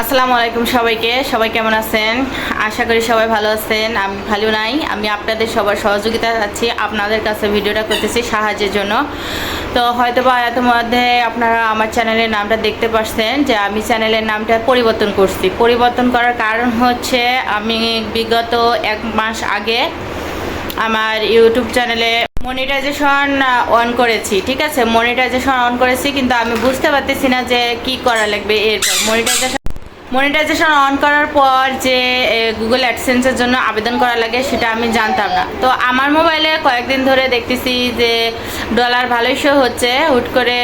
আসসালামু আলাইকুম সবাই কেমন আছেন? আশা করি সবাই ভালো আছেন। আমি ভালো নাই, আমি আপনাদের সবার সহযোগিতা চাচ্ছি, আপনাদের কাছে ভিডিওটা করতেছি সাহায্যের জন্য। তো হয়তো বা এত মধ্যে আপনারা আমার চ্যানেলের নামটা দেখতে পাচ্ছেন যে আমি চ্যানেলের নামটা পরিবর্তন করছি। পরিবর্তন করার কারণ হচ্ছে আমি বিগত 1 মাস আগে আমার ইউটিউব চ্যানেলে মনিটাইজেশন অন করেছি। ঠিক আছে, মনিটাইজেশন অন করেছি, কিন্তু আমি বুঝতে পারতেছি না যে কি করা লাগবে। এরপর মনিটাইজেশন অন করার পর যে গুগল অ্যাডসেন্সের জন্য আবেদন করা লাগে সেটা আমি জানতাম না। তো আমার মোবাইলে কয়েকদিন ধরে দেখতেছি যে ডলার ভালোই শো হচ্ছে। হুট করে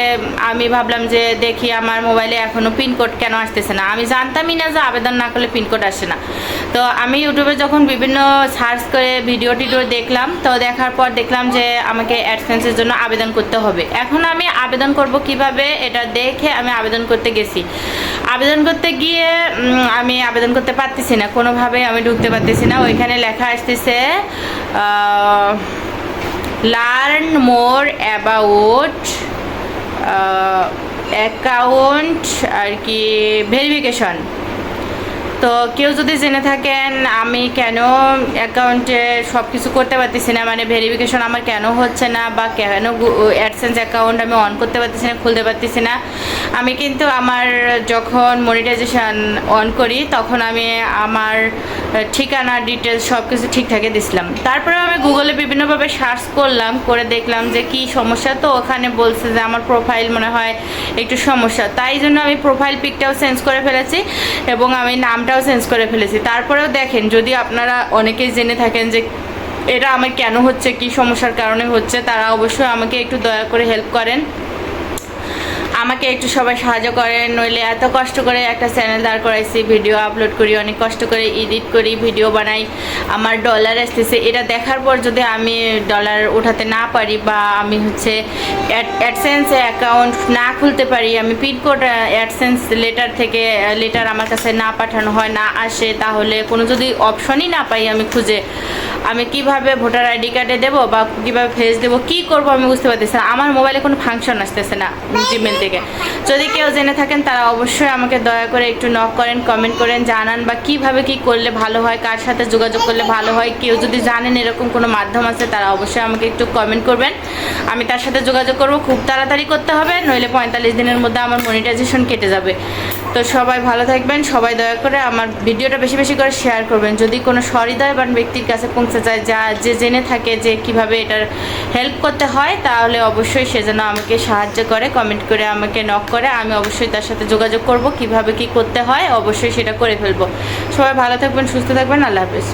আমি ভাবলাম যে দেখি আমার মোবাইলে এখনও পিনকোড কেন আসতেছে না। আমি জানতামই না যে আবেদন না করলে পিনকোড আসে না। তো আমি ইউটিউবে যখন বিভিন্ন সার্চ করে ভিডিও টিডিও দেখলাম, তো দেখার পর দেখলাম যে আমাকে অ্যাডসেন্সের জন্য আবেদন করতে হবে। এখন আমি আবেদন করব কিভাবে এটা দেখে আমি আবেদন করতে গেছি। আবেদন করতে গিয়ে আমি আবেদন করতে পারতেছি না, কোনোভাবে আমি ঢুকতে পারতেছি না। ওইখানে লেখা আসতেছে লার্ন মোর অ্যাবাউট অ্যাকাউন্ট আর কি ভেরিফিকেশন। তো কেউ যদি জেনে থাকেন আমি কেন অ্যাকাউন্টে সব কিছু করতে পারতেছি না, মানে ভেরিফিকেশন আমার কেন হচ্ছে না, বা কেন অ্যাডসেন্স অ্যাকাউন্ট আমি অন করতে পারতেছি না, খুলতে পারতেছি না। আমি কিন্তু আমার যখন মনিটাইজেশন অন করি তখন আমি আমার ঠিকানা ডিটেলস সব কিছু ঠিকঠাকই দিছিলাম। তারপরে আমি গুগলে বিভিন্নভাবে সার্চ করলাম, করে দেখলাম যে কি সমস্যা। তো ওখানে বলছে যে আমার প্রোফাইল মনে হয় একটু সমস্যা, তাই জন্য আমি প্রোফাইল পিকটাও চেঞ্জ করে ফেলেছি এবং আমি নামটাও চেঞ্জ করে ফেলেছি। তারপরেও দেখেন, যদি আপনারা অনেকেই জেনে থাকেন যে এটা আমার কেন হচ্ছে, কি সমস্যার কারণে হচ্ছে, তারা অবশ্যই আমাকে একটু দয়া করে হেল্প করেন, আমাকে একটু সবাই সাহায্য করেন। নইলে এত কষ্ট করে একটা চ্যানেল দাঁড় করাইছি, ভিডিও আপলোড করি, অনেক কষ্ট করে এডিট করি, ভিডিও বানাই, আমার ডলার আসতেছে। এটা দেখার পর যদি আমি ডলার উঠাতে না পারি, বা আমি হচ্ছে অ্যাডসেন্স অ্যাকাউন্ট না খুলতে পারি, আমি পিনকোড অ্যাডসেন্স লেটার আমার কাছে না পাঠানো হয়, না আসে, তাহলে কোনো যদি অপশনই না পাই আমি খুঁজে, আমি কিভাবে ভোটার আইডি কার্ডে দেবো বা কীভাবে ফেস দেবো, কী করবো আমি বুঝতে পারতেছি না। আমার মোবাইলে কোনো ফাংশন আসতেছে না জিমেল থেকে। যদি কেউ জেনে থাকেন তারা অবশ্যই আমাকে দয়া করে একটু নক করেন, কমেন্ট করেন, জানান বা কিভাবে কি করলে ভালো হয়, কার সাথে যোগাযোগ করলে ভালো হয়। কেউ যদি জানেন এরকম কোনো মাধ্যম আছে তারা অবশ্যই আমাকে একটু কমেন্ট করবেন, আমি তার সাথে যোগাযোগ করব। খুব তাড়াতাড়ি করতে হবে, নইলে 45 দিনের মধ্যে আমার মনিটাইজেশন কেটে যাবে। তো সবাই ভালো থাকবেন, সবাই দয়া করে আমার ভিডিওটা বেশি বেশি করে শেয়ার করবেন। যদি কোনো সহৃদয়বান ব্যক্তির কাছে পৌঁছে যায়, যে জেনে থাকে যে কিভাবে এটার হেল্প করতে হয়, তাহলে অবশ্যই সে যেন আমাকে সাহায্য করে, কমেন্ট করে আমাকে নক করে, আমি অবশ্যই তার সাথে যোগাযোগ করব, কিভাবে কি করতে হয় অবশ্যই সেটা করে ফেলবো। সবাই ভালো থাকবেন, সুস্থ থাকবেন, আল্লাহ হাফেজ।